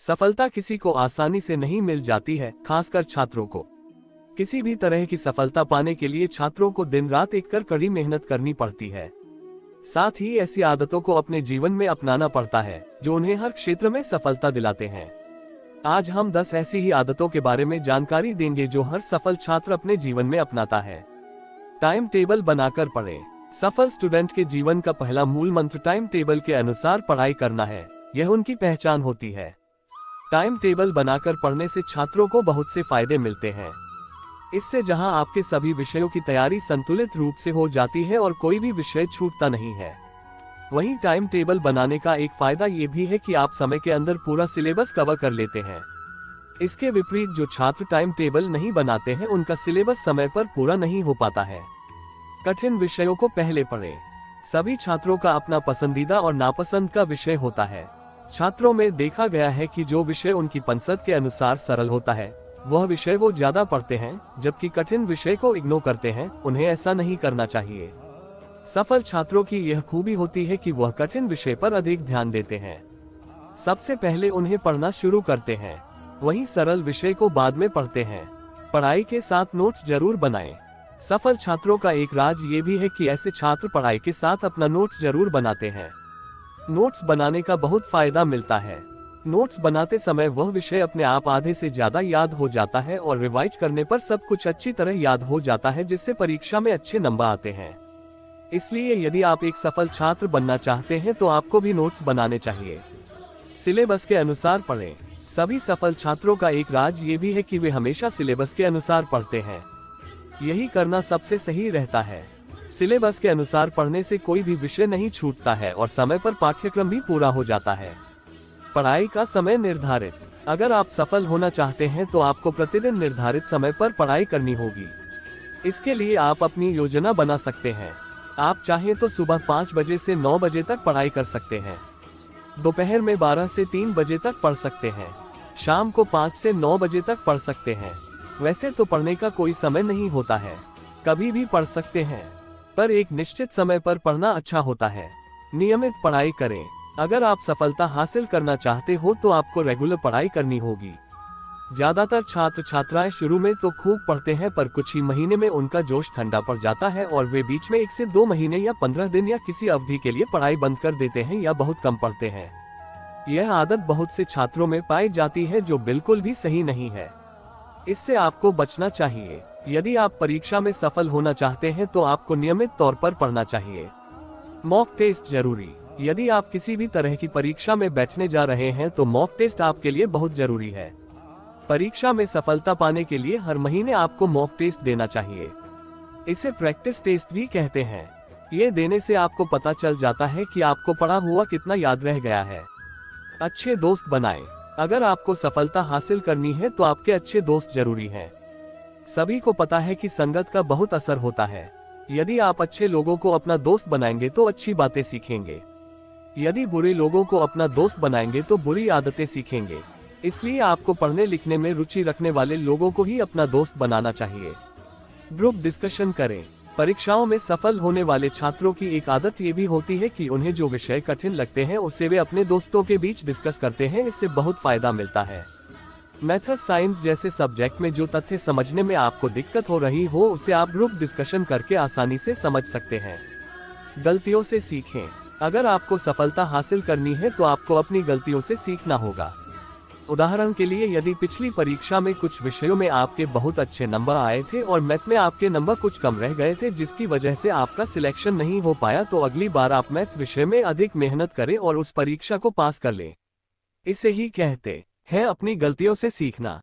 सफलता किसी को आसानी से नहीं मिल जाती है, खासकर छात्रों को। किसी भी तरह की सफलता पाने के लिए छात्रों को दिन रात एक कर कड़ी मेहनत करनी पड़ती है। साथ ही ऐसी आदतों को अपने जीवन में अपनाना पड़ता है जो उन्हें हर क्षेत्र में सफलता दिलाते हैं। आज हम 10 ऐसी ही आदतों के बारे में जानकारी देंगे जो हर सफल छात्र अपने जीवन में अपनाता है। टाइम टेबल बनाकर पढ़ें। सफल स्टूडेंट के जीवन का पहला मूल मंत्र टाइम टेबल के अनुसार पढ़ाई करना है। यह उनकी पहचान होती है। टाइम टेबल बनाकर पढ़ने से छात्रों को बहुत से फायदे मिलते हैं। इससे जहां आपके सभी विषयों की तैयारी संतुलित रूप से हो जाती है और कोई भी विषय छूटता नहीं है। वहीं टाइम टेबल बनाने का एक फायदा ये भी है कि आप समय के अंदर पूरा सिलेबस कवर कर लेते हैं। इसके विपरीत जो छात्र टाइम टेबल नहीं बनाते हैं उनका सिलेबस समय पर पूरा नहीं हो पाता है। कठिन विषयों को पहले पढ़ें। सभी छात्रों का अपना पसंदीदा और नापसंद का विषय होता है। छात्रों में देखा गया है कि जो विषय उनकी पसंद के अनुसार सरल होता है वह विषय वो ज्यादा पढ़ते हैं, जबकि कठिन विषय को इग्नोर करते हैं। उन्हें ऐसा नहीं करना चाहिए। सफल छात्रों की यह खूबी होती है कि वह कठिन विषय पर अधिक ध्यान देते हैं। सबसे पहले उन्हें पढ़ना शुरू करते हैं, वहीं सरल विषय को बाद में पढ़ते हैं। पढ़ाई के साथ नोट्स जरूर बनाएं। सफल छात्रों का एक राज ये भी है कि ऐसे छात्र पढ़ाई के साथ अपना नोट्स जरूर बनाते हैं। नोट्स बनाने का बहुत फायदा मिलता है। नोट्स बनाते समय वह विषय अपने आप आधे से ज्यादा याद हो जाता है और रिवाइज करने पर सब कुछ अच्छी तरह याद हो जाता है, जिससे परीक्षा में अच्छे नंबर आते हैं। इसलिए यदि आप एक सफल छात्र बनना चाहते हैं तो आपको भी नोट्स बनाने चाहिए। सिलेबस के अनुसार पढ़ें। सभी सफल छात्रों का एक राज ये भी है कि वे हमेशा सिलेबस के अनुसार पढ़ते हैं। यही करना सबसे सही रहता है। सिलेबस के अनुसार पढ़ने से कोई भी विषय नहीं छूटता है और समय पर पाठ्यक्रम भी पूरा हो जाता है। पढ़ाई का समय निर्धारित। अगर आप सफल होना चाहते हैं तो आपको प्रतिदिन निर्धारित समय पर पढ़ाई करनी होगी। इसके लिए आप अपनी योजना बना सकते हैं। आप चाहें तो सुबह 5 बजे से 9 बजे तक पढ़ाई कर सकते हैं। दोपहर में 12 से 3 बजे तक पढ़ सकते हैं। शाम को 5 से 9 बजे तक पढ़ सकते हैं। वैसे तो पढ़ने का कोई समय नहीं होता है, कभी भी पढ़ सकते हैं, पर एक निश्चित समय पर पढ़ना अच्छा होता है। नियमित पढ़ाई करें। अगर आप सफलता हासिल करना चाहते हो तो आपको रेगुलर पढ़ाई करनी होगी। ज्यादातर छात्र छात्राएं शुरू में तो खूब पढ़ते हैं, पर कुछ ही महीने में उनका जोश ठंडा पड़ जाता है और वे बीच में 1 से 2 महीने या 15 दिन या किसी अवधि के लिए पढ़ाई बंद कर देते हैं या बहुत कम पढ़ते हैं। यह आदत बहुत से छात्रों में पाई जाती है, जो बिल्कुल भी सही नहीं है। इससे आपको बचना चाहिए। यदि आप परीक्षा में सफल होना चाहते हैं तो आपको नियमित तौर पर पढ़ना चाहिए। मॉक टेस्ट जरूरी। यदि आप किसी भी तरह की परीक्षा में बैठने जा रहे हैं तो मॉक टेस्ट आपके लिए बहुत जरूरी है। परीक्षा में सफलता पाने के लिए हर महीने आपको मॉक टेस्ट देना चाहिए। इसे प्रैक्टिस टेस्ट भी कहते हैं। ये देने से आपको पता चल जाता है कि आपको पढ़ा हुआ कितना याद रह गया है। अच्छे दोस्त बनाएं। अगर आपको सफलता हासिल करनी है तो आपके अच्छे दोस्त जरूरी हैं। सभी को पता है कि संगत का बहुत असर होता है। यदि आप अच्छे लोगों को अपना दोस्त बनाएंगे तो अच्छी बातें सीखेंगे। यदि बुरे लोगों को अपना दोस्त बनाएंगे तो बुरी आदतें सीखेंगे। इसलिए आपको पढ़ने लिखने में रुचि रखने वाले लोगों को ही अपना दोस्त बनाना चाहिए। ग्रुप डिस्कशन करें। परीक्षाओं में सफल होने वाले छात्रों की एक आदत ये भी होती है कि उन्हें जो विषय कठिन लगते हैं उसे वे अपने दोस्तों के बीच डिस्कस करते हैं। इससे बहुत फायदा मिलता है। मैथ्स साइंस जैसे सब्जेक्ट में जो तथ्य समझने में आपको दिक्कत हो रही हो उसे आप ग्रुप डिस्कशन करके आसानी से समझ सकते हैं। गलतियों से सीखें। अगर आपको सफलता हासिल करनी है तो आपको अपनी गलतियों से सीखना होगा। उदाहरण के लिए, यदि पिछली परीक्षा में कुछ विषयों में आपके बहुत अच्छे नंबर आए थे और मैथ में आपके नंबर कुछ कम रह गए थे जिसकी वजह से आपका सिलेक्शन नहीं हो पाया, तो अगली बार आप मैथ विषय में अधिक मेहनत करें और उस परीक्षा को पास कर लें। इसे ही कहते हैं अपनी गलतियों से सीखना।